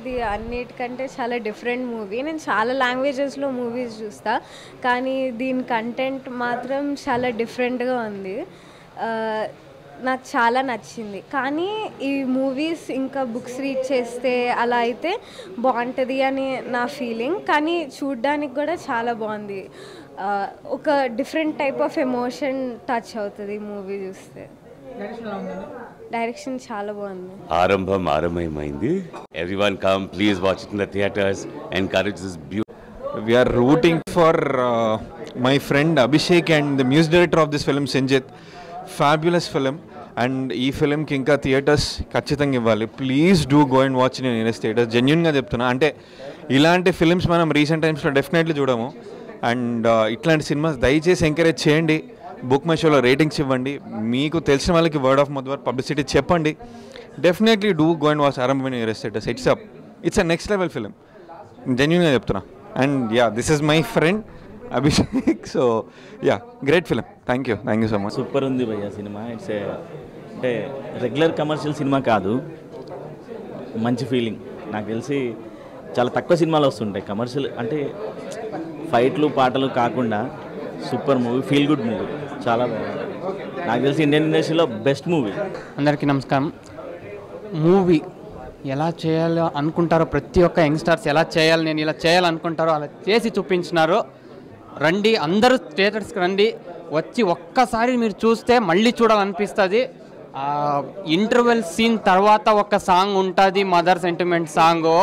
ఇది అన్నిటికంటే చాలా డిఫరెంట్ మూవీ. నేను చాలా లాంగ్వేజెస్లో మూవీస్ చూస్తా, కానీ దీని కంటెంట్ మాత్రం చాలా డిఫరెంట్గా ఉంది. నాకు చాలా నచ్చింది. కానీ ఈ మూవీస్ ఇంకా బుక్స్ రీడ్ చేస్తే అలా అయితే బాగుంటుంది అని నా ఫీలింగ్. కానీ చూడ్డానికి కూడా చాలా బాగుంది. ఒక different type of emotion touch అవుతుంది ఈ మూవీ చూస్తే. డైరెక్షన్ చాలా బాగుంది. ఆరంభం ఆరంభమైంది. Everyone come, please watch it in the theatres, encourage this beauty. We are rooting for my friend Abhishek and the music director of this film, Sanjit. Fabulous film. And ఈ ఫిలింకి ఇంకా theatres ఖచ్చితంగా ఇవ్వాలి. Please do go and watch in nearest theatres. జెన్యున్గా చెప్తున్నా. అంటే ఇలాంటి films మనం recent టైమ్స్లో డెఫినెట్లీ చూడము. అండ్ ఇట్లాంటి సినిమాస్ దయచేసి ఎంకరేజ్ చేయండి. బుక్ మై షోలో రేటింగ్స్ ఇవ్వండి. మీకు తెలిసిన వాళ్ళకి వర్డ్ ఆఫ్ మౌత్ పబ్లిసిటీ చెప్పండి. Definitely do go and watch Aarambham in nearest theatres. It's a next level film. జెన్యున్గా చెప్తున్నా. And yeah, this is my friend Abhishek. So yeah, great film. Thank you so much. Super ఉంది భయ్య cinema. It's అంటే regular commercial cinema కాదు, మంచి feeling. నాకు తెలిసి చాలా తక్కువ సినిమాలు వస్తుంటాయి కమర్షియల్, అంటే ఫైట్లు పాటలు కాకుండా super movie, feel good movie, చాలా బాగుంది. నాకు తెలిసి ఇండియన్ ఇండస్ట్రీలో బెస్ట్ మూవీ. అందరికీ నమస్కారం. మూవీ ఎలా చేయాలో అనుకుంటారో, ప్రతి ఒక్క యంగ్స్టర్స్ ఎలా చేయాలి, నేను ఇలా చేయాలనుకుంటారో అలా చేసి చూపించినారు. రండి, అందరూ థియేటర్స్కి రండి. వచ్చి ఒక్కసారి మీరు చూస్తే మళ్ళీ చూడాలనిపిస్తుంది. ఇంటర్వెల్ సీన్ తర్వాత ఒక సాంగ్ ఉంటుంది, మదర్ సెంటిమెంట్ సాంగ్.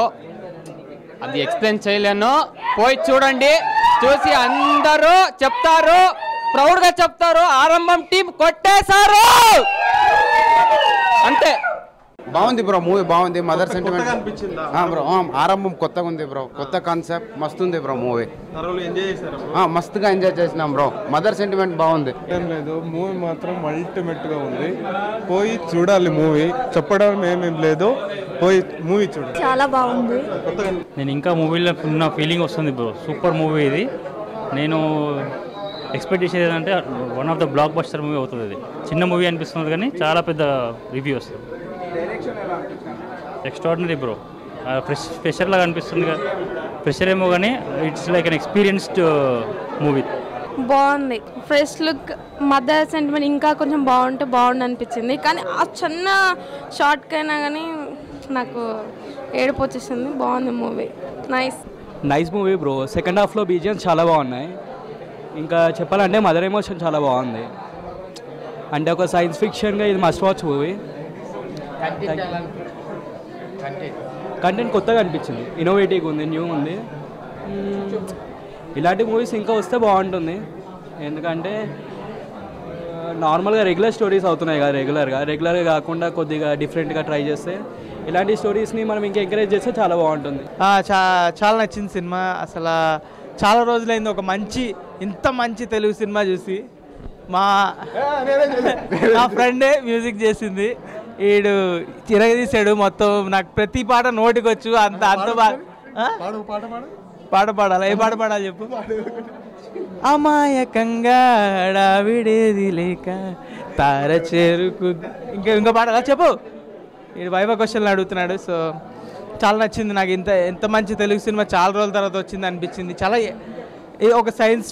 అది ఎక్స్ప్లెయిన్ చేయలేను. పోయి చూడండి. చూసి అందరూ చెప్తారు, ప్రౌడ్గా చెప్తారు, ఆరంభం టీం కొట్టేశారు అంతే. బాగుంది బ్రో, మూవీ బాగుంది. Mother sentiment bro. ఆరంభం కొత్తగా ఉంది బ్రో, కొత్త కాన్సెప్ట్, మస్తు ఉంది బ్రో మూవీ. మస్తుగా ఎంజాయ్ చేసినాం బ్రో. మదర్ సెంటిమెంట్ బాగుంది. లేదు, మూవీ మాత్రం అల్టిమేట్ గా ఉంది. పోయి చూడాలి మూవీ, చెప్పడం ఏమేం లేదు, పోయి మూవీ చూడాలి. చాలా బాగుంది. నేను ఇంకా మూవీలో ఉన్న ఫీలింగ్ వస్తుంది బ్రో. సూపర్ మూవీ ఇది. నేను ఎక్స్పెక్ట్ చేసేది ఏంటంటే one of the block buster movie అవుతుంది. ఇది చిన్న మూవీ అనిపిస్తుంది కానీ చాలా పెద్ద రివ్యూ వస్తుంది. Extraordinary bro. ఫ్రెషర్ లాగా అనిపిస్తుంది. ఫ్రెషర్ ఏమో కానీ it's like an experienced movie. బాగుంది. ఫ్రెష్ లుక్, మదర్ సెంటిమెంట్ ఇంకా కొంచెం బాగుంటే బాగుండు అనిపించింది. కానీ ఆ చిన్న షార్ట్కైనా కానీ నాకు ఏడుపు వచ్చేసింది. బాగుంది movie. Nice movie bro. Second హాఫ్లో బీజిఎమ్స్ చాలా బాగున్నాయి. ఇంకా చెప్పాలంటే మదర్ ఎమోషన్ చాలా బాగుంది. అంటే ఒక సైన్స్ ఫిక్షన్గా ఇది మస్ట్ వాచ్ మూవీ. కంటెంట్ కొత్తగా అనిపించింది, ఇన్నోవేటివ్గా ఉంది, న్యూ ఉంది. ఇలాంటి మూవీస్ ఇంకా వస్తే బాగుంటుంది. ఎందుకంటే నార్మల్గా రెగ్యులర్ స్టోరీస్ అవుతున్నాయి కదా, రెగ్యులర్గా కాకుండా కొద్దిగా డిఫరెంట్గా ట్రై చేస్తే, ఇలాంటి స్టోరీస్ని మనం ఇంకా ఎంకరేజ్ చేస్తే చాలా బాగుంటుంది. చాలా నచ్చింది సినిమా. అసలు చాలా రోజులైంది ఒక ఇంత మంచి తెలుగు సినిమా చూసి. మా ఫ్రెండే మ్యూజిక్ చేసింది, వీడు తిరగదీశాడు మొత్తం. నాకు ప్రతి పాట నోటికి వచ్చు. అంత పాట పాడాలి. ఏ పాట పాడాలి చెప్పు. అమాయకంగా విడేది లేక తార చేరుకు. ఇంకా పాడాలా చెప్పు. వీడు వైవా క్వశ్చన్లు అడుగుతున్నాడు. సో చాలా నచ్చింది నాకు. ఎంత మంచి తెలుగు సినిమా చాలా రోజుల తర్వాత వచ్చింది అనిపించింది. చాలా ఒక సైన్స్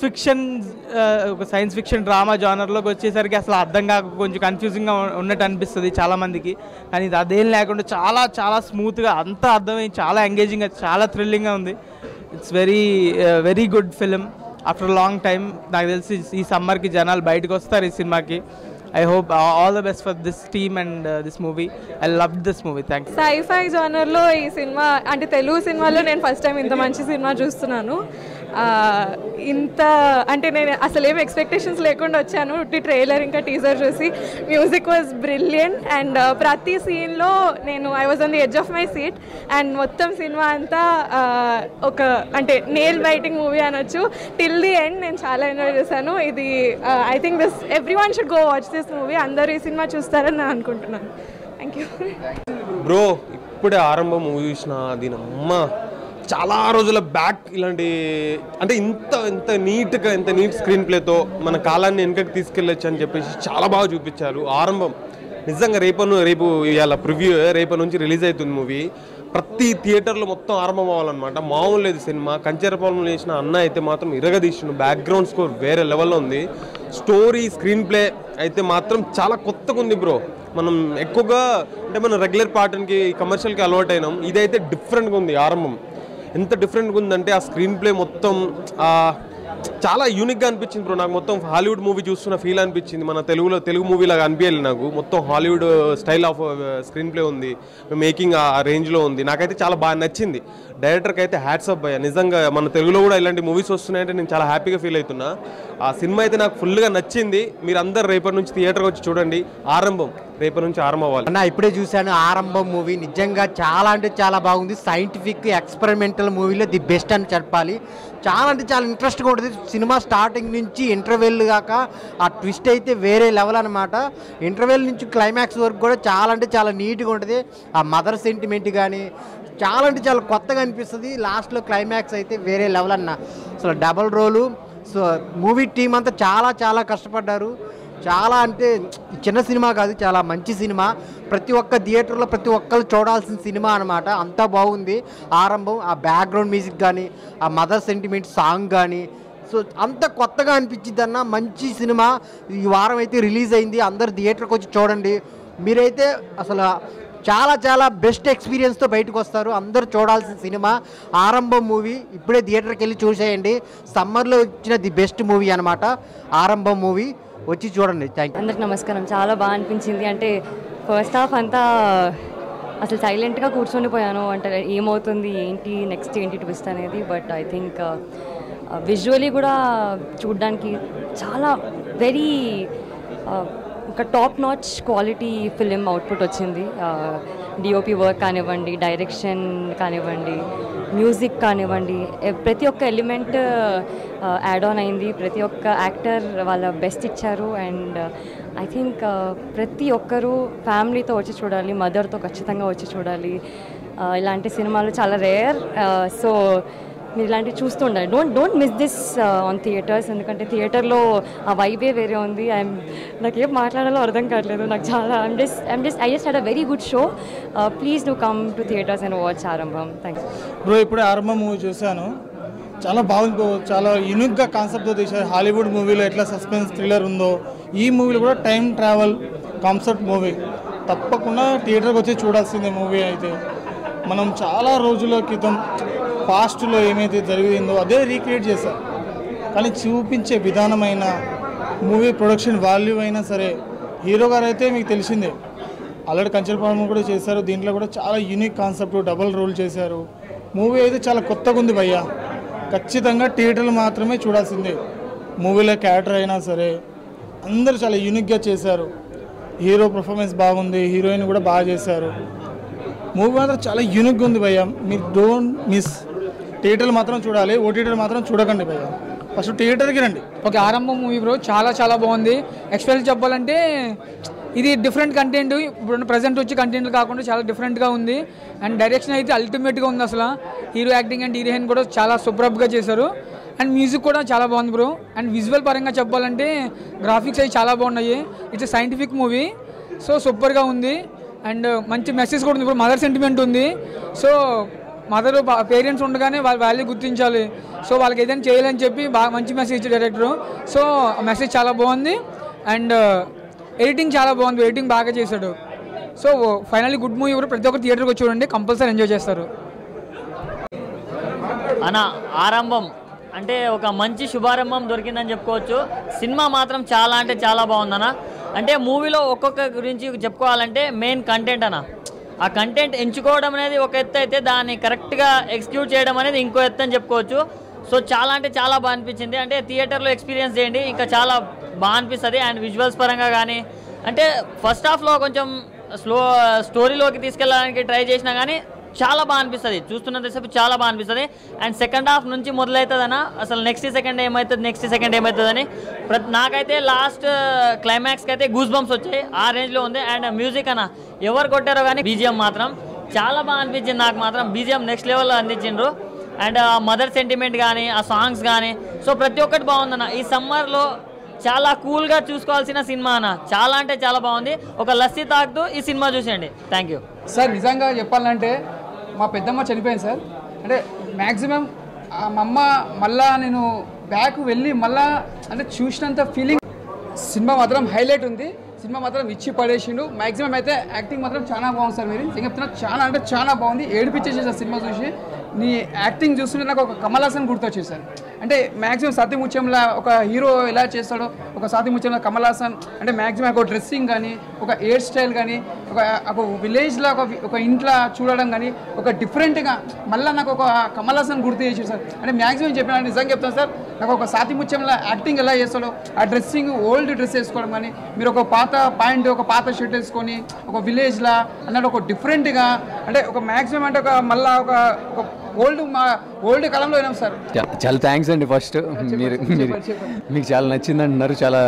ఫిక్షన్ డ్రామా జానర్లోకి వచ్చేసరికి అసలు అర్థం కాక కొంచెం కన్ఫ్యూజింగ్గా ఉన్నట్టు అనిపిస్తుంది చాలామందికి. కానీ ఇది అదేం లేకుండా చాలా చాలా స్మూత్గా అంతా అర్థమై చాలా ఎంగేజింగ్గా, చాలా థ్రిల్లింగ్గా ఉంది. It's very good film after long time. నాకు తెలిసి ఈ సమ్మర్కి జనాలు బయటకు వస్తారు ఈ సినిమాకి. I hope all the best for this team and this movie. I loved this movie. Thanks. Sci-fi genre ఈ సినిమా అంటే తెలుగు సినిమాలో నేను ఫస్ట్ టైం ఇంత మంచి సినిమా చూస్తున్నాను. ఇంత అంటే నేను అసలు ఏం ఎక్స్పెక్టేషన్స్ లేకుండా వచ్చాను. ట్రైలర్ ఇంకా టీజర్ చూసి మ్యూజిక్ వాజ్ బ్రిలియంట్. అండ్ ప్రతి సీన్లో I was on the edge of my seat. And మొత్తం సినిమా అంతా ఒక అంటే నేల్ బైటింగ్ మూవీ అనొచ్చు. టిల్ ది ఎండ్ నేను చాలా ఎంజాయ్ చేశాను. ఇది I think everyone should go watch this movie. అందరూ ఈ సినిమా చూస్తారని నేను అనుకుంటున్నాను. Thank you bro. ఇప్పుడే ఆరంభం మూవీ చూసిన, దీని అమ్మ చాలా రోజుల బ్యాక్ ఇలాంటి అంటే ఇంత నీట్ స్క్రీన్ ప్లేతో మన కాలాన్ని వెనకకి తీసుకెళ్ళొచ్చు అని చెప్పేసి చాలా బాగా చూపించారు. ఆరంభం నిజంగా రేపు ఇవాళ ప్రివ్యూ, రేపటి నుంచి రిలీజ్ అవుతుంది మూవీ. ప్రతి థియేటర్లో మొత్తం ఆరంభం అవ్వాలన్నమాట. మామూలు లేదు సినిమా. కంచెరపాలెం చేసిన అన్న అయితే మాత్రం ఇరగదీసిన, బ్యాక్గ్రౌండ్ స్కోర్ వేరే లెవెల్లో ఉంది. స్టోరీ, స్క్రీన్ ప్లే అయితే మాత్రం చాలా కొత్తగా ఉంది బ్రో. మనం ఎక్కువగా అంటే మనం రెగ్యులర్ పాటర్న్కి, కమర్షియల్కి అలవాటు అయినాం. ఇదైతే డిఫరెంట్గా ఉంది. ఆరంభం ఎంత డిఫరెంట్గా ఉందంటే ఆ స్క్రీన్ ప్లే మొత్తం చాలా యూనిక్గా అనిపించింది బ్రో. నాకు మొత్తం హాలీవుడ్ మూవీ చూస్తున్న ఫీల్ అనిపించింది. మన తెలుగు మూవీ లాగా అనిపించాలి నాకు. మొత్తం Hollywood style off screen play ఉంది, మేకింగ్ ఆ రేంజ్లో ఉంది. నాకైతే చాలా బాగా నచ్చింది. డైరెక్టర్కి అయితే హ్యాట్స్ ఆఫ్ భయ్య. నిజంగా మన తెలుగులో కూడా ఇలాంటి మూవీస్ వస్తున్నాయంటే నేను చాలా హ్యాపీగా ఫీల్ అవుతున్నా. ఆ సినిమా అయితే నాకు ఫుల్గా నచ్చింది. మీరు అందరు రేపటి నుంచి థియేటర్కి వచ్చి చూడండి. ఆరంభం రేపటి నుంచి ఆరంభం అవ్వాలి. అన్న ఇప్పుడే చూశాను ఆరంభం మూవీ. నిజంగా చాలా అంటే చాలా బాగుంది. సైంటిఫిక్ ఎక్స్పెరిమెంటల్ మూవీలో ది బెస్ట్ అని చెప్పాలి. చాలా అంటే చాలా ఇంట్రెస్ట్గా ఉంటుంది. సినిమా స్టార్టింగ్ నుంచి ఇంటర్వెల్ కాక ఆ ట్విస్ట్ అయితే వేరే లెవెల్ అనమాట. ఇంటర్వెల్ నుంచి క్లైమాక్స్ వరకు కూడా చాలా అంటే చాలా నీట్గా ఉంటుంది. ఆ మదర్ సెంటిమెంట్ కానీ చాలా అంటే చాలా కొత్తగా అనిపిస్తుంది. లాస్ట్లో క్లైమాక్స్ అయితే వేరే లెవెల్ అన్న. అసలు డబల్ రోలు. సో మూవీ టీం అంతా చాలా చాలా కష్టపడ్డారు. చాలా అంటే చిన్న సినిమా కాదు, చాలా మంచి సినిమా. ప్రతి ఒక్క థియేటర్లో ప్రతి ఒక్కరు చూడాల్సిన సినిమా అనమాట. అంతా బాగుంది ఆరంభం. ఆ బ్యాక్గ్రౌండ్ మ్యూజిక్ కానీ, ఆ మదర్ సెంటిమెంట్ సాంగ్ కానీ, సో అంత కొత్తగా అనిపించింది అన్న. మంచి సినిమా. ఈ వారం అయితే రిలీజ్ అయింది. అందరు థియేటర్కి వచ్చి చూడండి. మీరైతే అసలు చాలా చాలా బెస్ట్ ఎక్స్పీరియన్స్తో బయటకు వస్తారు. అందరూ చూడాల్సిన సినిమా ఆరంభం మూవీ. ఇప్పుడే థియేటర్కి వెళ్ళి చూసేయండి. సమ్మర్లో వచ్చిన ది బెస్ట్ మూవీ అనమాట ఆరంభం మూవీ. వచ్చి చూడండి. Thank you. అందరికి నమస్కారం. చాలా బాగా అనిపించింది. అంటే ఫస్ట్ హాఫ్ అంతా అసలు సైలెంట్గా కూర్చొనిపోయాను. అంటే ఏమవుతుంది, ఏంటి నెక్స్ట్ ఏంటి ట్విస్ట్ అనేది. బట్ ఐ థింక్ విజువలీ కూడా చూడడానికి చాలా వెరీ ఒక top notch quality film output వచ్చింది. డిఓపి వర్క్ కానివ్వండి, డైరెక్షన్ కానివ్వండి, మ్యూజిక్ కానివ్వండి, ప్రతి ఒక్క ఎలిమెంట్ యాడ్ ఆన్ అయింది. ప్రతి ఒక్క యాక్టర్ వాళ్ళ బెస్ట్ ఇచ్చారు. అండ్ ఐ థింక్ ప్రతి ఒక్కరూ ఫ్యామిలీతో వచ్చి చూడాలి, మదర్తో ఖచ్చితంగా వచ్చి చూడాలి. ఇలాంటి సినిమాలు చాలా రేర్. సో మీరు ఇలాంటివి చూస్తూ ఉండాలి. Don't miss this on theatres. ఎందుకంటే థియేటర్లో ఆ వైబే వేరే ఉంది. నాకు ఏం మాట్లాడాలో అర్థం కావట్లేదు. నాకు చాలా I just had a very good show. Please do come to theatres and watch Aarambham. Thanks bro. ఇప్పుడే ఆరంభం మూవీ చూశాను. చాలా బాగుంది బ్రో. చాలా యూనిక్గా కాన్సెప్ట్తో తీశారు. హాలీవుడ్ మూవీలో ఎట్లా సస్పెన్స్ థ్రిల్లర్ ఉందో ఈ మూవీలో కూడా టైం ట్రావెల్ కాన్సెప్ట్ మూవీ. తప్పకుండా థియేటర్కి వచ్చి చూడాల్సిందే మూవీ. అయితే మనం చాలా రోజుల క్రితం పాస్ట్లో ఏమైతే జరిగిందో అదే రీక్రియేట్ చేశారు. కానీ చూపించే విధానమైన మూవీ ప్రొడక్షన్ వాల్యూ అయినా సరే, హీరో గారు అయితే మీకు తెలిసిందే ఆల్రెడీ కంచెరపాలెం కూడా చేశారు. దీంట్లో కూడా చాలా యూనిక్ కాన్సెప్ట్, డబల్ రోల్ చేశారు. మూవీ అయితే చాలా కొత్తగా ఉంది భయ్యా. ఖచ్చితంగా థియేటర్లు మాత్రమే చూడాల్సిందే. మూవీలో క్యారెక్టర్ అయినా సరే అందరూ చాలా యూనిక్గా చేశారు. హీరో పర్ఫార్మెన్స్ బాగుంది, హీరోయిన్ కూడా బాగా చేశారు. మూవీ మాత్రం చాలా యూనిక్గా ఉంది భయ్యా. మీరు డోంట్ మిస్. థియేటర్లు మాత్రం చూడాలి, ఓటీటీలు మాత్రం చూడకండి భయ్యా. ఫస్ట్ థియేటర్కి రండి. ఓకే, ఆరంభం మూవీ బ్రో చాలా చాలా బాగుంది. ఎక్స్పెక్ట్ చెప్పాలంటే ఇది డిఫరెంట్ కంటెంట్. ఇప్పుడు ప్రజెంట్ వచ్చి కంటెంట్లు కాకుండా చాలా డిఫరెంట్గా ఉంది. అండ్ డైరెక్షన్ అయితే అల్టిమేట్గా ఉంది. అసలు హీరో యాక్టింగ్ అండ్ హీరోయిన్ కూడా చాలా సూపర్బ్గా చేశారు. అండ్ మ్యూజిక్ కూడా చాలా బాగుంది బ్రో. అండ్ విజువల్ పరంగా చెప్పాలంటే గ్రాఫిక్స్ అవి చాలా బాగున్నాయి. It's scientific movie. సో సూపర్గా ఉంది. అండ్ మంచి మెసేజ్ కూడా ఉంది. ఇప్పుడు మదర్ సెంటిమెంట్ ఉంది. సో మదర్ పేరెంట్స్ ఉండగానే వాళ్ళ వాల్యూ గుర్తించాలి. సో వాళ్ళకి ఏదైనా చేయాలని చెప్పి బాగా మంచి మెసేజ్ ఇచ్చారు డైరెక్టర్. సో ఆ మెసేజ్ చాలా బాగుంది. అండ్ ఎడిటింగ్ చాలా బాగుంది. ఎడిటింగ్ బాగా చేశాడు. So finally good movie. ఎవరు ప్రతి ఒక్కరు థియేటర్కి వచ్చి చూడండి, కంపల్సరీ ఎంజాయ్ చేస్తారు. అన్న ఆరంభం అంటే ఒక మంచి శుభారంభం దొరికిందని చెప్పుకోవచ్చు. సినిమా మాత్రం చాలా అంటే చాలా బాగుందన్న. అంటే మూవీలో ఒక్కొక్క గురించి చెప్పుకోవాలంటే మెయిన్ కంటెంట్ అన్న. ఆ కంటెంట్ ఎంచుకోవడం అనేది ఒక ఎత్తు అయితే దాన్ని కరెక్ట్గా ఎగ్జిక్యూట్ చేయడం అనేది ఇంకో ఎత్తు అని చెప్పుకోవచ్చు. సో చాలా అంటే చాలా బాగా అనిపించింది. అంటే థియేటర్లో ఎక్స్పీరియన్స్ చేయండి, ఇంకా చాలా బాగా అనిపిస్తుంది. అండ్ విజువల్స్ పరంగా కానీ అంటే ఫస్ట్ హాఫ్లో కొంచెం స్టోరీలోకి తీసుకెళ్ళడానికి ట్రై చేసినా కానీ చాలా బాగా అనిపిస్తుంది. చూస్తున్నంతసేపు చాలా బాగా అనిపిస్తుంది. అండ్ సెకండ్ హాఫ్ నుంచి మొదలవుతుందన్న అసలు నెక్స్ట్ సెకండ్ ఏమవుతుందని నాకైతే లాస్ట్ క్లైమాక్స్కి అయితే గూస్ బంప్స్ వచ్చాయి. ఆ రేంజ్లో ఉంది. అండ్ మ్యూజిక్ అన్న ఎవరు కొట్టారో కానీ బీజిఎం మాత్రం చాలా బాగా అనిపించింది. నాకు మాత్రం బీజిఎం నెక్స్ట్ లెవెల్లో అందించిండ్రు. అండ్ ఆ మదర్ సెంటిమెంట్ కానీ ఆ సాంగ్స్ కానీ సో ప్రతి ఒక్కటి బాగుందన్న. ఈ సమ్మర్లో చాలా కూల్గా చూసుకోవాల్సిన సినిమా అన్న. చాలా అంటే చాలా బాగుంది. ఒక లస్సీ తాగుతూ ఈ సినిమా చూసేయండి. Thank you sir. నిజంగా చెప్పాలంటే మా పెద్దమ్మ చనిపోయింది సార్. అంటే మ్యాక్సిమం మా అమ్మ మళ్ళా నేను బ్యాక్ వెళ్ళి మళ్ళా అంటే చూసినంత ఫీలింగ్. సినిమా మాత్రం హైలైట్ ఉంది, సినిమా మాత్రం ఇచ్చి పడేసిండు. మ్యాక్సిమం అయితే యాక్టింగ్ మాత్రం చాలా బాగుంది సార్. మీరు చెప్తున్నా చాలా అంటే చాలా బాగుంది. ఏడిపించేసి సార్ సినిమా చూసి. నీ యాక్టింగ్ చూస్తుంటే నాకు ఒక కమల్ హాసన్ గుర్తొచ్చేది సార్. అంటే మ్యాక్సిమం సత్యముత్యంలో ఒక హీరో ఎలా చేస్తాడో ఒక సత్యముత్యంలో కమల్ హాసన్ అంటే మ్యాక్సిమం ఒక డ్రెస్సింగ్ కానీ ఒక హెయిర్ స్టైల్ కానీ ఒక విలేజ్లో ఒక ఇంట్లో చూడడం కానీ ఒక డిఫరెంట్గా మళ్ళీ నాకు ఒక కమల్ హాసన్ గుర్తు చేసేది సార్. అంటే మ్యాక్సిమం చెప్పిన నిజంగా చెప్తాను సార్, నాకు ఒక సత్యముత్యంలో యాక్టింగ్ ఎలా చేస్తాడో ఆ డ్రెస్సింగ్ ఓల్డ్ డ్రెస్ వేసుకోవడం కానీ మీరు ఒక పాత ప్యాంట్ ఒక పాత షర్ట్ వేసుకొని ఒక విలేజ్లో అన్నట్టు ఒక డిఫరెంట్గా అంటే ఒక మ్యాక్సిమం అంటే ఒక మళ్ళీ ఒక ఓల్డ్ కాలంలో అయినాం సార్. చాలా థ్యాంక్స్ అండి. ఫస్ట్ మీరు మీకు చాలా నచ్చింది అంటున్నారు. చాలా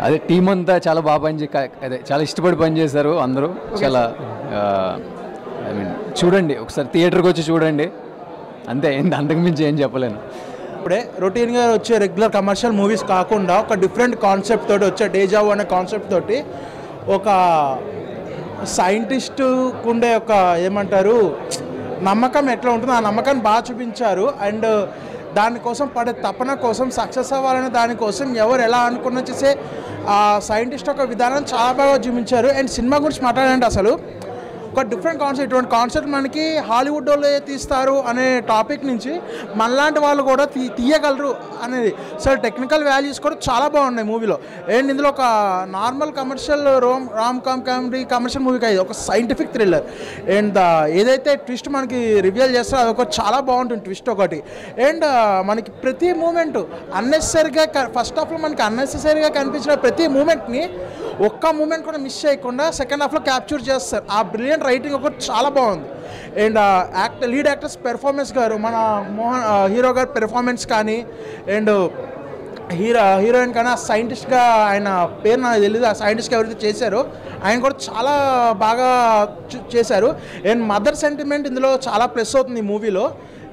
అదే టీం అంతా చాలా బాగా చాలా ఇష్టపడి పనిచేశారు అందరూ. చాలా ఐ మీన్ చూడండి, ఒకసారి థియేటర్కి వచ్చి చూడండి, అంతే. అంతకుమించి ఏం చెప్పలేను. ఇప్పుడే రొటీన్గా వచ్చే రెగ్యులర్ కమర్షియల్ మూవీస్ కాకుండా ఒక డిఫరెంట్ కాన్సెప్ట్ తోటి వచ్చే డేజావు అనే కాన్సెప్ట్ తోటి ఒక సైంటిస్టుకు ఉండే ఒక ఏమంటారు నమ్మకం ఎట్లా ఉంటుందో ఆ నమ్మకాన్ని బాగా చూపించారు. అండ్ దానికోసం పడే తపన కోసం సక్సెస్ అవ్వాలనే దానికోసం ఎవరు ఎలా అనుకున్న చేసే ఆ సైంటిస్ట్ ఒక విధానం చాలా బాగా చూపించారు. అండ్ సినిమా గురించి మాట్లాడండి, అసలు ఒక డిఫరెంట్ కాన్సెప్ట్. ఇటువంటి కాన్సెప్ట్ మనకి హాలీవుడ్ వాళ్ళు తీస్తారు అనే టాపిక్ నుంచి మనలాంటి వాళ్ళు కూడా తీయగలరు అనేది. సో టెక్నికల్ వాల్యూస్ కూడా చాలా బాగున్నాయి మూవీలో. అండ్ ఇందులో ఒక normal commercial Ram comedy commercial movie కాదు, ఒక సైంటిఫిక్ థ్రిల్లర్. అండ్ ఏదైతే ట్విస్ట్ మనకి రివీల్ చేస్తారో అదొక చాలా బాగుంటుంది ట్విస్ట్ ఒకటి. అండ్ మనకి ప్రతి మూమెంట్ అన్నెసరీగా ఫస్ట్ హాఫ్లో మనకి అన్నెసరీగా కనిపించిన ప్రతి మూమెంట్ని ఒక్క మూమెంట్ కూడా మిస్ చేయకుండా సెకండ్ హాఫ్లో క్యాప్చర్ చేస్తారు. ఆ బ్రిలియంట్ రైటింగ్ ఒకటి చాలా బాగుంది. అండ్ లీడ్ యాక్టర్స్ పెర్ఫార్మెన్స్ గారు మన హీరో గారి పెర్ఫార్మెన్స్ కానీ అండ్ హీరోయిన్ కానీ ఆ సైంటిస్ట్గా ఆయన పేరు నాకు తెలియదు, ఆ సైంటిస్ట్గా ఎవరైతే చేశారో ఆయన కూడా చాలా బాగా చేశారు. అండ్ మదర్ సెంటిమెంట్ ఇందులో చాలా ప్లస్ అవుతుంది ఈ మూవీలో.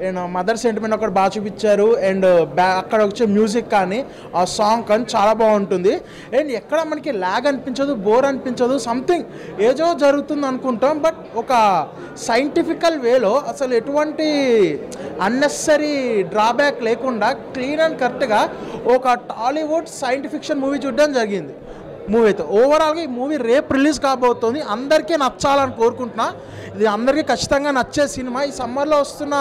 అండ్ మదర్ సెంటిమెంట్ ఒకటి బాగా చూపించారు. అండ్ అక్కడ వచ్చే మ్యూజిక్ కానీ ఆ సాంగ్ కానీ చాలా బాగుంటుంది. అండ్ ఎక్కడ మనకి ల్యాగ్ అనిపించదు, బోర్ అనిపించదు, సంథింగ్ ఏదో జరుగుతుంది అనుకుంటాం. బట్ ఒక సైంటిఫికల్ వేలో అసలు ఎటువంటి అన్నెసరీ డ్రాబ్యాక్ లేకుండా క్లీన్ అండ్ కరెక్ట్గా ఒక టాలీవుడ్ సైంటిఫిక్ ఫిక్షన్ మూవీ చూడడం జరిగింది. మూవీ అయితే ఓవరాల్గా ఈ మూవీ రేపు రిలీజ్ కాబోతుంది. అందరికీ నచ్చాలని కోరుకుంటున్నా. ఇది అందరికీ ఖచ్చితంగా నచ్చే సినిమా. ఈ సమ్మర్లో వస్తున్న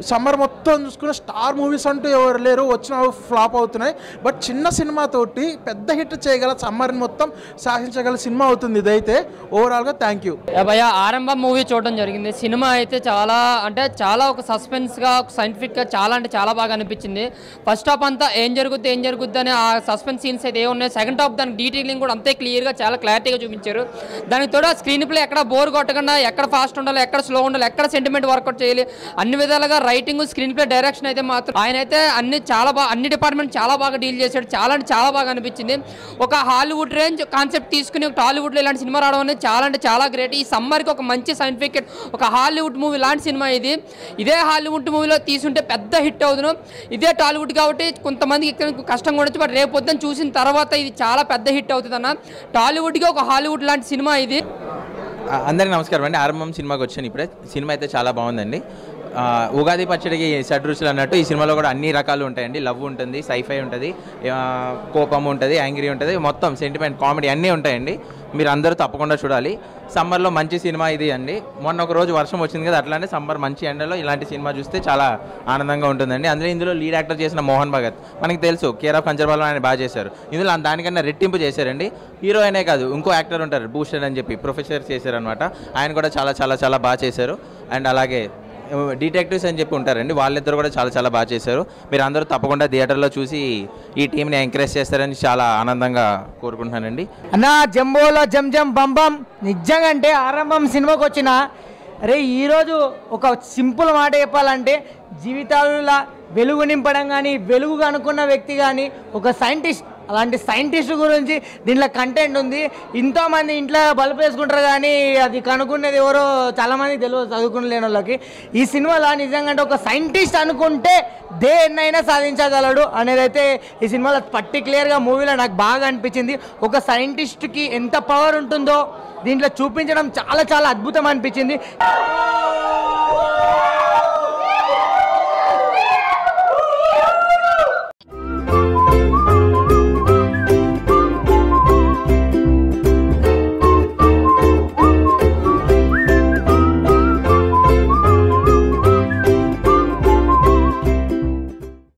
సమ్మర్ మొత్తం చూసుకున్న స్టార్ మూవీస్ అంటూ ఎవరు లేరు, వచ్చిన ఫ్లాప్ అవుతున్నాయి. బట్ చిన్న సినిమాతోటి పెద్ద హిట్ చేయగల సమ్మర్ని మొత్తం శాసించగల సినిమా అవుతుంది ఇదైతే. ఓవరాల్గా థ్యాంక్ యూ. భయ్యా ఆరంభం మూవీ చూడడం జరిగింది. సినిమా అయితే చాలా అంటే చాలా ఒక సస్పెన్స్గా సైంటిఫిక్గా చాలా అంటే చాలా బాగా అనిపించింది. ఫస్ట్ హాఫ్ అంతా ఏం జరుగుద్ది అని ఆ సస్పెన్స్ సీన్స్ అయితే ఏమున్నాయి. సెకండ్ హాఫ్ దానికి డీటెయిలింగ్ కూడా అంతే క్లియర్గా చాలా క్లారిటీగా చూపించారు. దానికి తోడు స్క్రీన్ ప్లే ఎక్కడ బోర్ కొట్టకుండా ఎక్కడ ఫాస్ట్ ఉండాలి, ఎక్కడ స్లో ఉండాలి, ఎక్కడ సెంటిమెంట్ వర్కౌట్ చేయాలి, అన్ని విధాలుగా రైటింగ్ స్క్రీన్ ప్లే డైరెక్షన్ అయితే మాత్రం ఆయన అయితే అన్ని డిపార్ట్మెంట్ చాలా బాగా డీల్ చేశాడు. చాలా అంటే చాలా బాగా అనిపించింది. ఒక హాలీవుడ్ రేంజ్ కాన్సెప్ట్ తీసుకుని టాలీవుడ్లో ఇలాంటి సినిమా రావడం అనేది చాలా అంటే చాలా గ్రేట్. ఈ సమ్మర్కి ఒక మంచి సైంటిఫిక్ ఒక హాలీవుడ్ మూవీ లాంటి సినిమా ఇది. ఇదే హాలీవుడ్ మూవీలో తీసుంటే పెద్ద హిట్ అవుతుంది. ఇదే టాలీవుడ్ కాబట్టి కొంతమందికి కష్టం కూడా, బట్ రేపు పొద్దున చూసిన తర్వాత ఇది చాలా పెద్ద హిట్ అవుతుంది అన్న. టాలీవుడ్కి ఒక హాలీవుడ్ లాంటి సినిమా ఇది. అందరికీ నమస్కారం అండి. ఆరంభం సినిమాకి వచ్చాను ఇప్పుడే. సినిమా అయితే చాలా బాగుందండి. ఉగాది పచ్చడికి షడ్రుచులు అన్నట్టు ఈ సినిమాలో కూడా అన్ని రకాలు ఉంటాయండి. లవ్ ఉంటుంది, సైఫై ఉంటుంది, కోపం ఉంటుంది, యాంగ్రీ ఉంటుంది, మొత్తం సెంటిమెంట్ కామెడీ అన్నీ ఉంటాయండి. మీరు అందరూ తప్పకుండా చూడాలి. సమ్మర్లో మంచి సినిమా ఇది అండి. మొన్న ఒక రోజు వర్షం వచ్చింది కదా, అట్లానే సమ్మర్ మంచి ఎండలో ఇలాంటి సినిమా చూస్తే చాలా ఆనందంగా ఉంటుందండి. అందులో ఇందులో లీడ్ యాక్టర్ చేసిన మోహన్ భగత్ మనకి తెలుసు, కేర్ ఆఫ్ కంచర్పాలెం ఆయన బాగా చేశారు. ఇందులో దానికన్నా రెట్టింపు చేశారండి. హీరో అనే కాదు, ఇంకో యాక్టర్ ఉంటారు బూస్టర్ అని చెప్పి, ప్రొఫెసర్ చేశారనమాట. ఆయన కూడా చాలా చాలా చాలా బాగా చేశారు. అండ్ అలాగే డిటెక్టివ్స్ అని చెప్పి ఉంటారండి, వాళ్ళిద్దరు కూడా చాలా చాలా బాగా చేశారు. మీరు అందరూ తప్పకుండా థియేటర్లో చూసి ఈ టీంని ఎంకరేజ్ చేస్తారని చాలా ఆనందంగా కోరుకుంటున్నానండి. అన్న జంబోలో జం జం బంబం నిజంగా అంటే ఆరంభం సినిమాకి వచ్చిన అరే ఈరోజు ఒక సింపుల్ మాట చెప్పాలంటే జీవితాలలో వెలుగు నింపడం కానీ వెలుగు అనుకున్న వ్యక్తి కానీ ఒక సైంటిస్ట్ అలాంటి సైంటిస్ట్ గురించి దీంట్లో కంటెంట్ ఉంది. ఎంతోమంది ఇంట్లో బల్బ్ వేసుకుంటారు కానీ అది కనుక్కునేది ఎవరో చాలామంది తెలియదు చదువుకుని లేని వాళ్ళకి. ఈ సినిమాలో నిజంగా ఒక సైంటిస్ట్ అనుకుంటే దేన్నైనా సాధించగలడు అనేది అయితే ఈ సినిమాలో పర్టికులర్గా మూవీలో నాకు బాగా అనిపించింది. ఒక సైంటిస్ట్కి ఎంత పవర్ ఉంటుందో దీంట్లో చూపించడం చాలా చాలా అద్భుతం అనిపించింది.